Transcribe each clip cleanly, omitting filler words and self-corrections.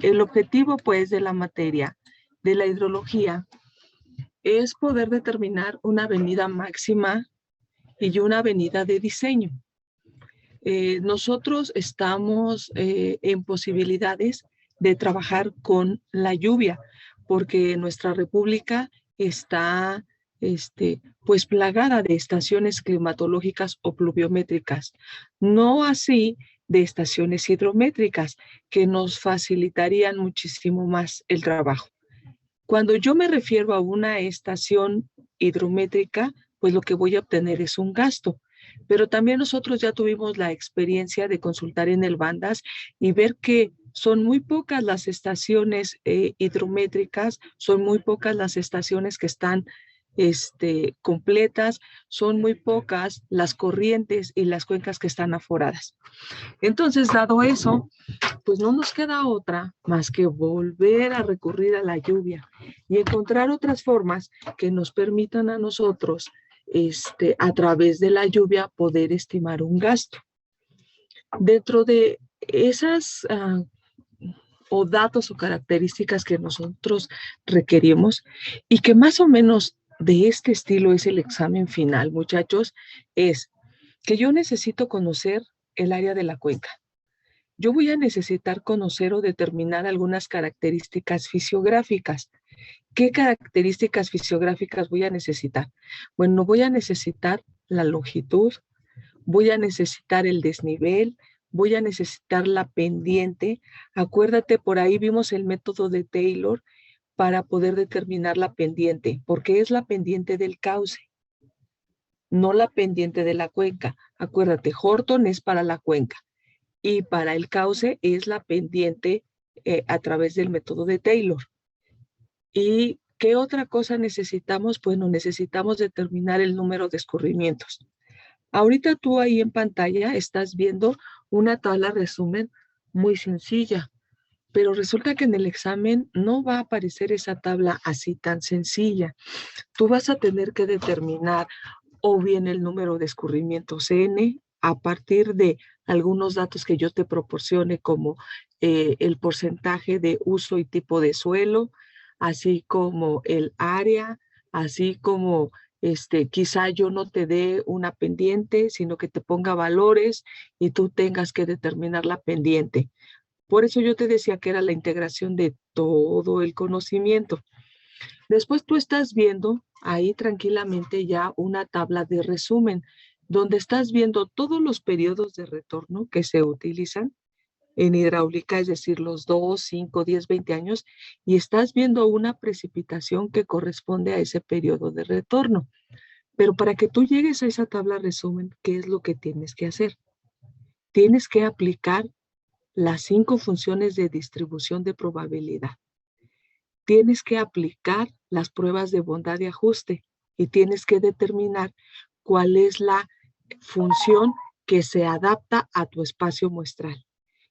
El objetivo, pues, de la materia, de la hidrología, es poder determinar una avenida máxima y una avenida de diseño. Nosotros estamos en posibilidades de trabajar con la lluvia, porque nuestra república está pues plagada de estaciones climatológicas o pluviométricas, no así de estaciones hidrométricas, que nos facilitarían muchísimo más el trabajo. Cuando yo me refiero a una estación hidrométrica, pues lo que voy a obtener es un gasto. Pero también nosotros ya tuvimos la experiencia de consultar en el Bandas y ver que son muy pocas las estaciones hidrométricas, son muy pocas las estaciones que están completas, son muy pocas las corrientes y las cuencas que están aforadas. Entonces, dado eso, pues no nos queda otra más que volver a recurrir a la lluvia y encontrar otras formas que nos permitan a nosotros, a través de la lluvia, poder estimar un gasto. Dentro de esas o datos o características que nosotros requerimos y que más o menos de este estilo es el examen final, muchachos, es que yo necesito conocer el área de la cuenca. Yo voy a necesitar conocer o determinar algunas características fisiográficas. ¿Qué características fisiográficas voy a necesitar? Bueno, voy a necesitar la longitud, voy a necesitar el desnivel, voy a necesitar la pendiente. Acuérdate, por ahí vimos el método de Taylor para poder determinar la pendiente, porque es la pendiente del cauce, no la pendiente de la cuenca. Acuérdate, Horton es para la cuenca y para el cauce es la pendiente a través del método de Taylor. ¿Y qué otra cosa necesitamos? Bueno, necesitamos determinar el número de escurrimientos. Ahorita tú ahí en pantalla estás viendo una tabla resumen muy sencilla, pero resulta que en el examen no va a aparecer esa tabla así tan sencilla. Tú vas a tener que determinar o bien el número de escurrimientos N a partir de algunos datos que yo te proporcione, como el porcentaje de uso y tipo de suelo, así como el área, así como quizá yo no te dé una pendiente, sino que te ponga valores y tú tengas que determinar la pendiente. Por eso yo te decía que era la integración de todo el conocimiento. Después tú estás viendo ahí tranquilamente ya una tabla de resumen, donde estás viendo todos los periodos de retorno que se utilizan en hidráulica, es decir, los 2, 5, 10, 20 años, y estás viendo una precipitación que corresponde a ese periodo de retorno. Pero para que tú llegues a esa tabla resumen, ¿qué es lo que tienes que hacer? Tienes que aplicar las 5 funciones de distribución de probabilidad. Tienes que aplicar las pruebas de bondad y ajuste y tienes que determinar cuál es la función que se adapta a tu espacio muestral.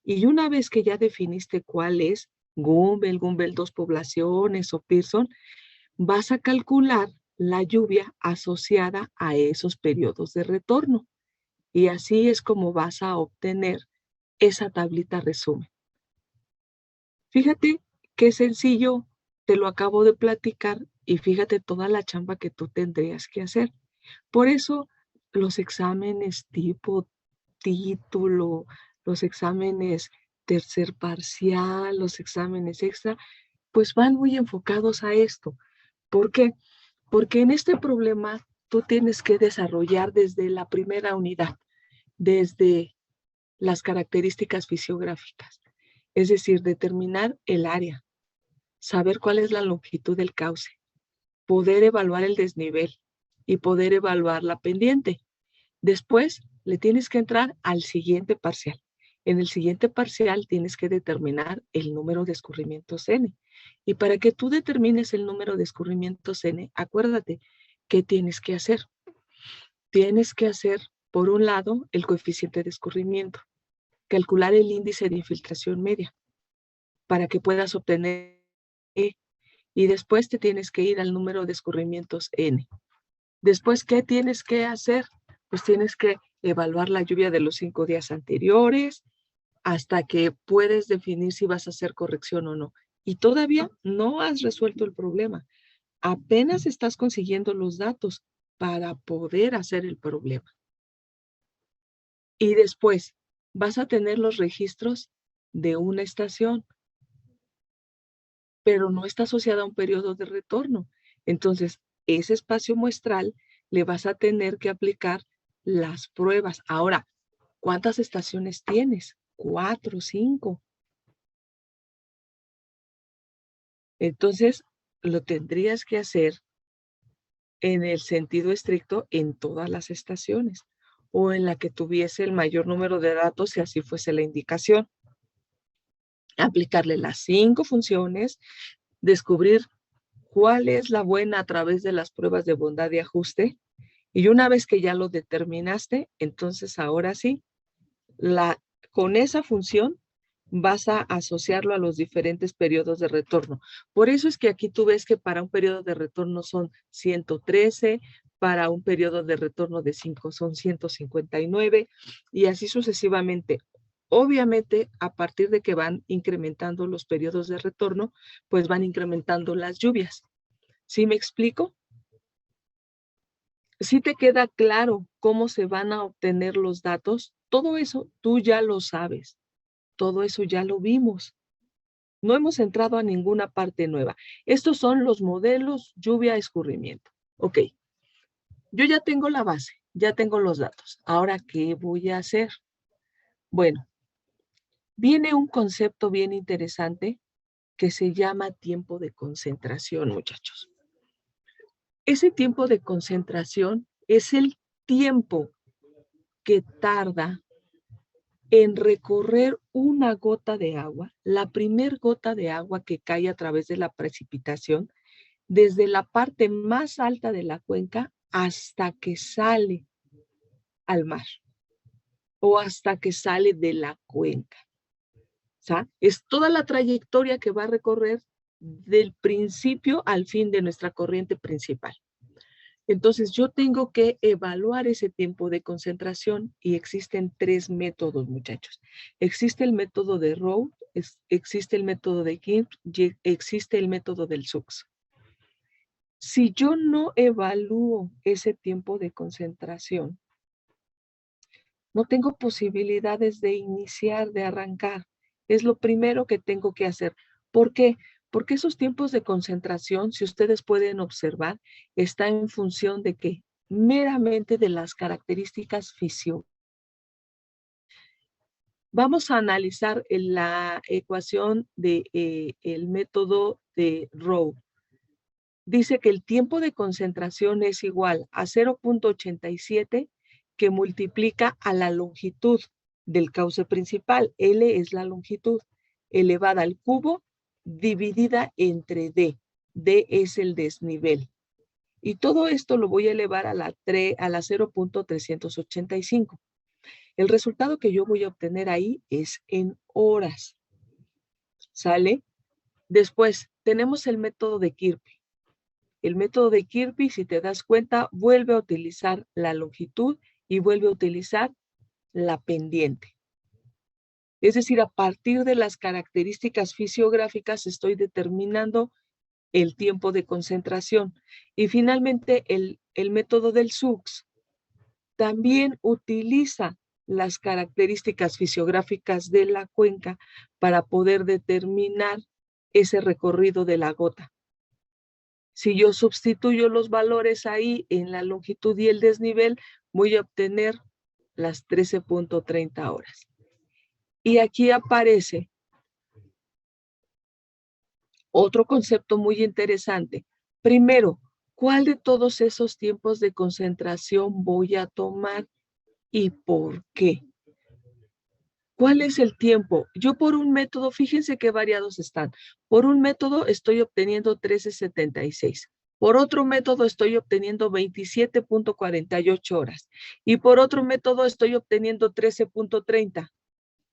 Y una vez que ya definiste cuál es Gumbel 2 poblaciones o Pearson, vas a calcular la lluvia asociada a esos periodos de retorno. Y así es como vas a obtener esa tablita resumen. Fíjate qué sencillo, te lo acabo de platicar y fíjate toda la chamba que tú tendrías que hacer. Por eso los exámenes tipo título, los exámenes tercer parcial, los exámenes extra, pues van muy enfocados a esto. ¿Por qué? Porque en este problema tú tienes que desarrollar desde la primera unidad, desde las características fisiográficas, es decir, determinar el área, saber cuál es la longitud del cauce, poder evaluar el desnivel y poder evaluar la pendiente. Después le tienes que entrar al siguiente parcial. En el siguiente parcial tienes que determinar el número de escurrimientos N. Y para que tú determines el número de escurrimientos N, acuérdate, ¿qué tienes que hacer? Tienes que hacer, por un lado, el coeficiente de escurrimiento, calcular el índice de infiltración media, para que puedas obtener E. Y después te tienes que ir al número de escurrimientos N. Después, ¿qué tienes que hacer? Pues tienes que evaluar la lluvia de los 5 días anteriores, hasta que puedes definir si vas a hacer corrección o no. Y todavía no has resuelto el problema. Apenas estás consiguiendo los datos para poder hacer el problema. Y después vas a tener los registros de una estación, pero no está asociada a un periodo de retorno. Entonces, ese espacio muestral le vas a tener que aplicar las pruebas. Ahora, ¿cuántas estaciones tienes? 4, 5. Entonces, lo tendrías que hacer en el sentido estricto en todas las estaciones o en la que tuviese el mayor número de datos si así fuese la indicación. Aplicarle las 5 funciones, descubrir cuál es la buena a través de las pruebas de bondad y ajuste. Y una vez que ya lo determinaste, entonces ahora sí, con esa función vas a asociarlo a los diferentes periodos de retorno. Por eso es que aquí tú ves que para un periodo de retorno son 113, para un periodo de retorno de 5 son 159 y así sucesivamente. Obviamente, a partir de que van incrementando los periodos de retorno, pues van incrementando las lluvias. ¿Sí me explico? ¿Sí te queda claro cómo se van a obtener los datos? Todo eso tú ya lo sabes. Todo eso ya lo vimos. No hemos entrado a ninguna parte nueva. Estos son los modelos lluvia, escurrimiento. Ok, yo ya tengo la base, ya tengo los datos. Ahora, ¿qué voy a hacer? Bueno, viene un concepto bien interesante que se llama tiempo de concentración, muchachos. Ese tiempo de concentración es el tiempo que tarda en recorrer una gota de agua, la primer gota de agua que cae a través de la precipitación, desde la parte más alta de la cuenca hasta que sale al mar o hasta que sale de la cuenca. O sea, es toda la trayectoria que va a recorrer del principio al fin de nuestra corriente principal. Entonces, yo tengo que evaluar ese tiempo de concentración y existen 3 métodos, muchachos. Existe el método de Rowe, existe el método de Gibbs y existe el método del SUX. Si yo no evalúo ese tiempo de concentración, no tengo posibilidades de iniciar, de arrancar. Es lo primero que tengo que hacer. ¿Por qué? Porque esos tiempos de concentración, si ustedes pueden observar, está en función de qué? Meramente de las características fisiológicas. Vamos a analizar la ecuación del método de Rowe. Dice que el tiempo de concentración es igual a 0.87 que multiplica a la longitud del cauce principal. L es la longitud elevada al cubo dividida entre D. D es el desnivel. Y todo esto lo voy a elevar a la 0.385. El resultado que yo voy a obtener ahí es en horas. ¿Sale? Después tenemos el método de Kirby. El método de Kirby, si te das cuenta, vuelve a utilizar la longitud y vuelve a utilizar la pendiente. Es decir, a partir de las características fisiográficas estoy determinando el tiempo de concentración. Y finalmente, el método del SUX también utiliza las características fisiográficas de la cuenca para poder determinar ese recorrido de la gota. Si yo sustituyo los valores ahí en la longitud y el desnivel, voy a obtener las 13.30 horas. Y aquí aparece otro concepto muy interesante. Primero, ¿cuál de todos esos tiempos de concentración voy a tomar y por qué? ¿Cuál es el tiempo? Yo por un método, fíjense qué variados están. Por un método estoy obteniendo 13.76. Por otro método estoy obteniendo 27.48 horas. Y por otro método estoy obteniendo 13.30.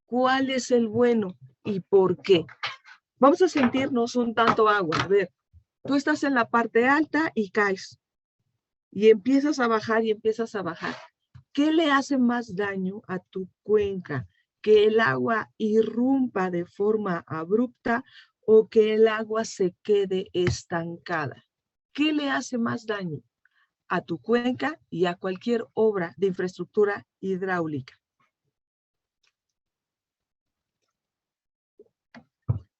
¿Cuál es el bueno y por qué? Vamos a sentirnos un tanto agua. A ver, tú estás en la parte alta y caes. Y empiezas a bajar y empiezas a bajar. ¿Qué le hace más daño a tu cuenca? que el agua irrumpa de forma abrupta o que el agua se quede estancada. ¿Qué le hace más daño a tu cuenca y a cualquier obra de infraestructura hidráulica?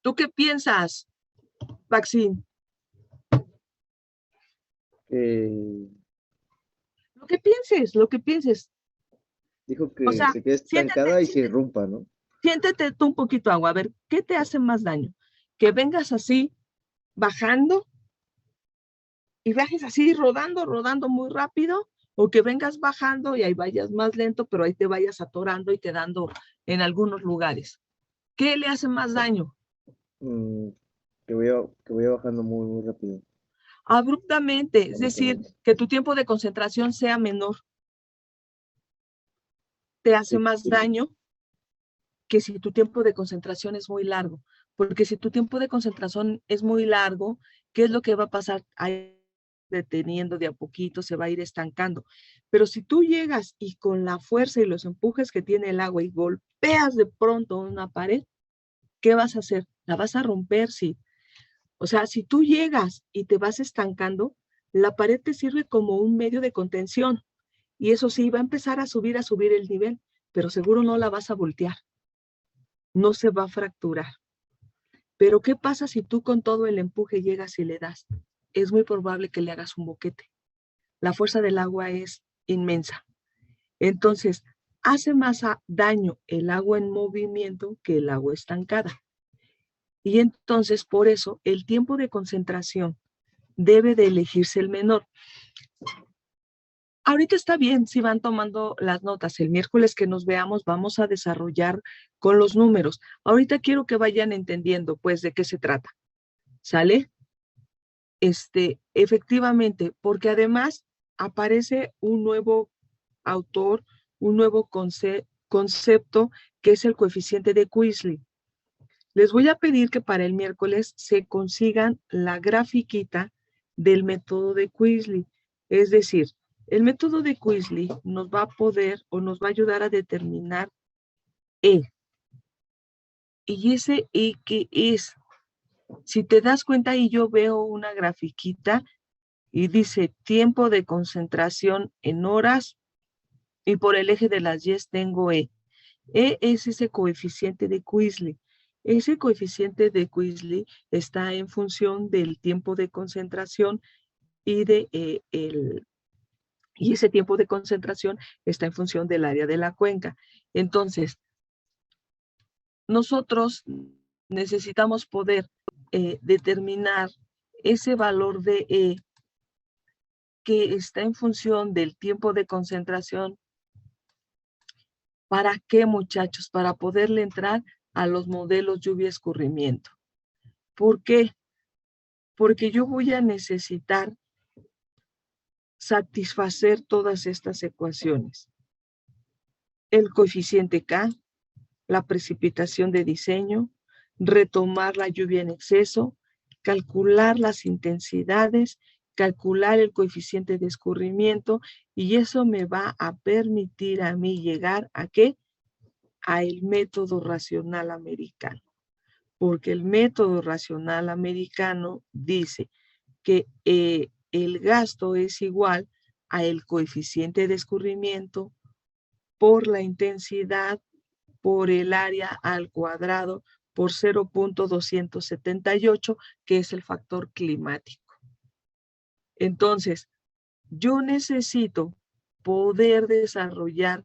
¿Tú qué piensas, Maxine? Lo que pienses. Dijo que O sea, se quede estancada y se irrumpa, ¿no? Siéntete tú un poquito agua, a ver, ¿qué te hace más daño? Que vengas así, bajando, y bajes así, rodando muy rápido, o que vengas bajando y ahí vayas más lento, pero ahí te vayas atorando y quedando en algunos lugares. ¿Qué le hace más daño? Que vaya bajando muy rápido. Abruptamente, es decir, que tu tiempo de concentración sea menor. Te hace más daño que si tu tiempo de concentración es muy largo. Porque si tu tiempo de concentración es muy largo, ¿qué es lo que va a pasar? Ahí deteniendo de a poquito, se va a ir estancando. Pero si tú llegas y con la fuerza y los empujes que tiene el agua y golpeas de pronto una pared, ¿qué vas a hacer? La vas a romper, sí. O sea, si tú llegas y te vas estancando, la pared te sirve como un medio de contención. Y eso sí, va a empezar a subir el nivel, pero seguro no la vas a voltear. No se va a fracturar. Pero ¿qué pasa si tú con todo el empuje llegas y le das? Es muy probable que le hagas un boquete. La fuerza del agua es inmensa. Entonces, hace más daño el agua en movimiento que el agua estancada. Y entonces, por eso, el tiempo de concentración debe de elegirse el menor. Ahorita está bien si van tomando las notas. El miércoles que nos veamos vamos a desarrollar con los números. Ahorita quiero que vayan entendiendo, pues, de qué se trata. ¿Sale? Efectivamente, porque además aparece un nuevo autor, un nuevo concepto que es el coeficiente de Queasly. Les voy a pedir que para el miércoles se consigan la grafiquita del método de Queasly. Es decir, el método de Queasly nos va a poder o nos va a ayudar a determinar E. Y ese E que es, si te das cuenta, y yo veo una grafiquita y dice tiempo de concentración en horas y por el eje de las Y tengo E. E es ese coeficiente de Queasly. Ese coeficiente de Queasly está en función del tiempo de concentración y y ese tiempo de concentración está en función del área de la cuenca. Entonces, nosotros necesitamos poder determinar ese valor de E que está en función del tiempo de concentración. ¿Para qué, muchachos? Para poderle entrar a los modelos lluvia-escurrimiento. ¿Por qué? Porque yo voy a necesitar satisfacer todas estas ecuaciones. El coeficiente K, la precipitación de diseño, retomar la lluvia en exceso, calcular las intensidades, calcular el coeficiente de escurrimiento, y eso me va a permitir a mí llegar ¿a qué? A el método racional americano. Porque el método racional americano dice que el gasto es igual a el coeficiente de escurrimiento por la intensidad por el área al cuadrado por 0.278, que es el factor climático. Entonces, yo necesito poder desarrollar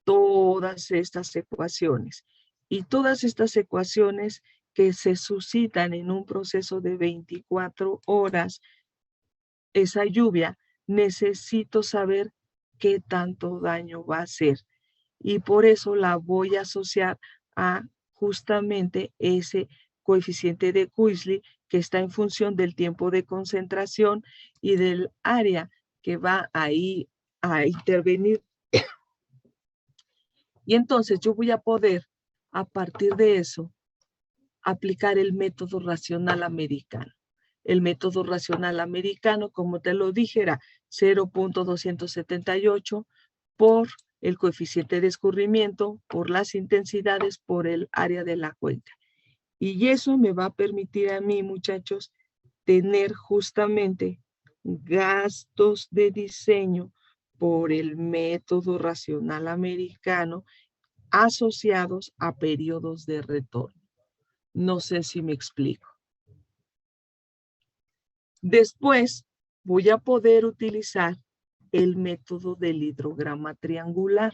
todas estas ecuaciones. Y todas estas ecuaciones que se suscitan en un proceso de 24 horas, esa lluvia, necesito saber qué tanto daño va a hacer. Y por eso la voy a asociar a justamente ese coeficiente de Queasly que está en función del tiempo de concentración y del área que va ahí a intervenir. Y entonces yo voy a poder, a partir de eso, aplicar el método racional americano. El método racional americano, como te lo dije, era 0.278 por el coeficiente de escurrimiento por las intensidades por el área de la cuenca. Y eso me va a permitir a mí, muchachos, tener justamente gastos de diseño por el método racional americano asociados a periodos de retorno. No sé si me explico. Después voy a poder utilizar el método del hidrograma triangular,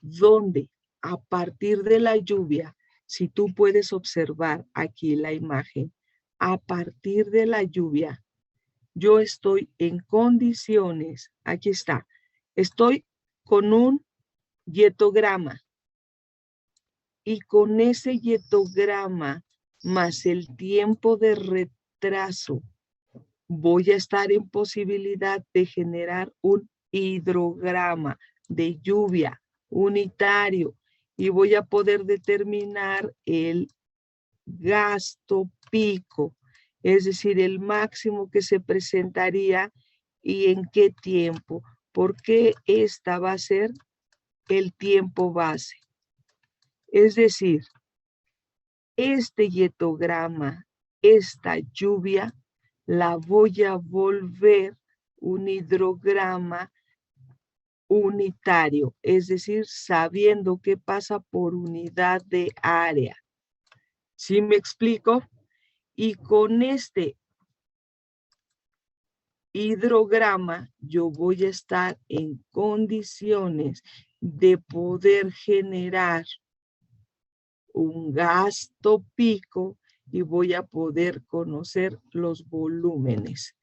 donde a partir de la lluvia, si tú puedes observar aquí la imagen, a partir de la lluvia, yo estoy en condiciones, aquí está, estoy con un hietograma y con ese hietograma más el tiempo de retraso voy a estar en posibilidad de generar un hidrograma de lluvia unitario y voy a poder determinar el gasto pico, es decir, el máximo que se presentaría y en qué tiempo, porque esta va a ser el tiempo base. Es decir, este hietograma, esta lluvia, la voy a volver un hidrograma unitario, es decir, sabiendo qué pasa por unidad de área. ¿Sí me explico? Y con este hidrograma yo voy a estar en condiciones de poder generar un gasto pico y voy a poder conocer los volúmenes.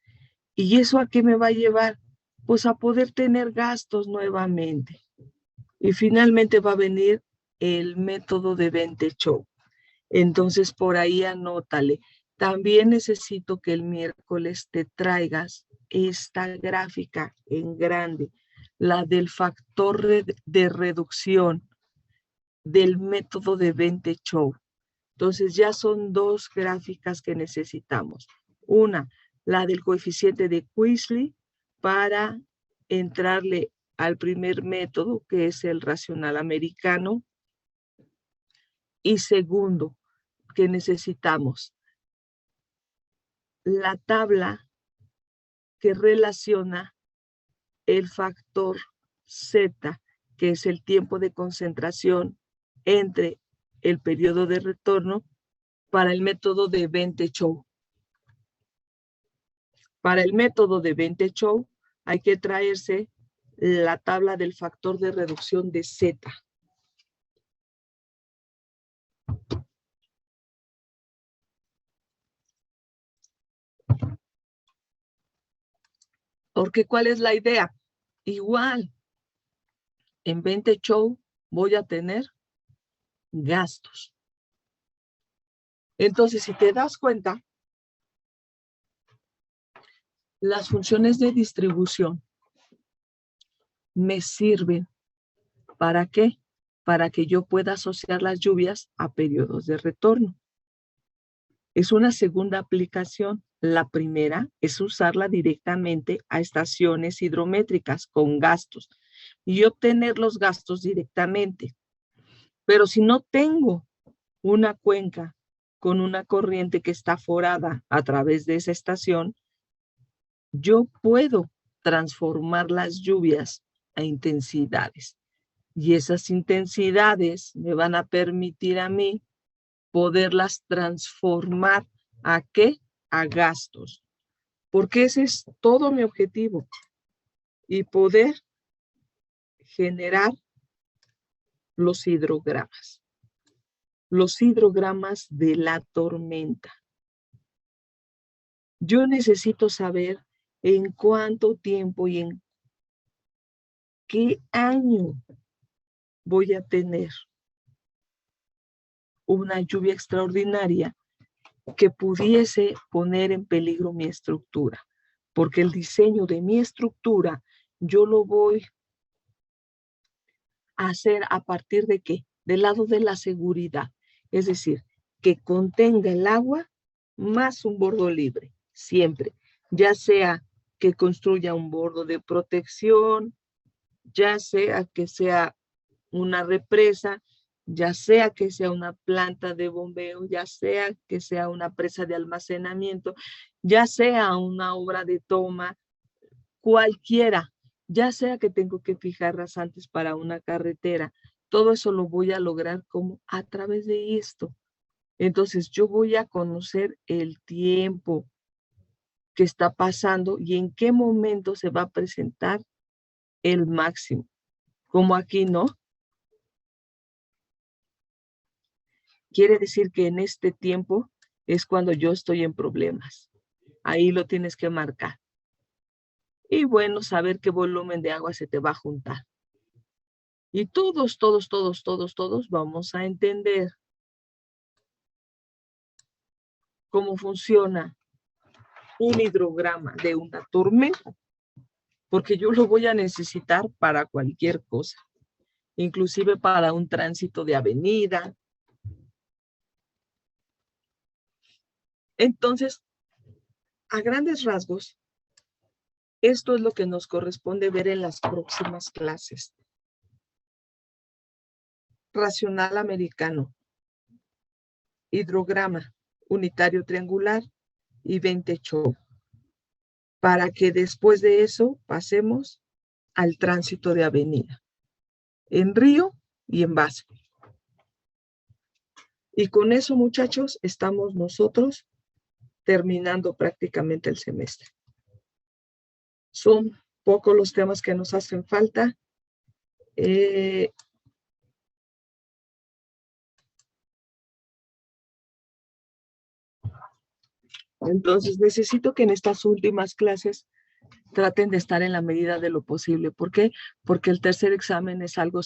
¿Y eso a qué me va a llevar? Pues a poder tener gastos nuevamente. Y finalmente va a venir el método de Bentechow. Entonces por ahí anótale. También necesito que el miércoles te traigas esta gráfica en grande, la del factor de reducción del método de Bentechow. Entonces ya son dos gráficas que necesitamos. Una, la del coeficiente de Queasly para entrarle al primer método, que es el racional americano. Y segundo, que necesitamos la tabla que relaciona el factor Z, que es el tiempo de concentración entre el periodo de retorno para el método de Bentechow. Para el método de Bentechow hay que traerse la tabla del factor de reducción de Z. Porque ¿cuál es la idea? Igual, en Bentechow voy a tener gastos. Entonces, si te das cuenta, las funciones de distribución me sirven. ¿Para qué? Para que yo pueda asociar las lluvias a periodos de retorno. Es una segunda aplicación. La primera es usarla directamente a estaciones hidrométricas con gastos y obtener los gastos directamente. Pero si no tengo una cuenca con una corriente que está forada a través de esa estación, yo puedo transformar las lluvias a intensidades. Y esas intensidades me van a permitir a mí poderlas transformar ¿a qué? A gastos. Porque ese es todo mi objetivo. Y poder generar los hidrogramas. Los hidrogramas de la tormenta. Yo necesito saber en cuánto tiempo y en qué año voy a tener una lluvia extraordinaria que pudiese poner en peligro mi estructura, porque el diseño de mi estructura yo lo voy a hacer a partir de ¿qué? Del lado de la seguridad, es decir, que contenga el agua más un bordo libre, siempre, ya sea que construya un bordo de protección, ya sea que sea una represa, ya sea que sea una planta de bombeo, ya sea que sea una presa de almacenamiento, ya sea una obra de toma, cualquiera, ya sea que tengo que fijar rasantes para una carretera, todo eso lo voy a lograr como a través de esto. Entonces yo voy a conocer el tiempo que está pasando y en qué momento se va a presentar el máximo. Como aquí, ¿no? Quiere decir que en este tiempo es cuando yo estoy en problemas. Ahí lo tienes que marcar. Y bueno, saber qué volumen de agua se te va a juntar. Y todos vamos a entender cómo funciona un hidrograma de una tormenta, porque yo lo voy a necesitar para cualquier cosa, inclusive para un tránsito de avenida. Entonces, a grandes rasgos, esto es lo que nos corresponde ver en las próximas clases. Racional americano, hidrograma unitario triangular y 20 show. Para que después de eso pasemos al tránsito de avenida, en río y en vaso. Y con eso, muchachos, estamos nosotros terminando prácticamente el semestre. Son pocos los temas que nos hacen falta. Entonces, necesito que en estas últimas clases traten de estar en la medida de lo posible. ¿Por qué? Porque el tercer examen es algo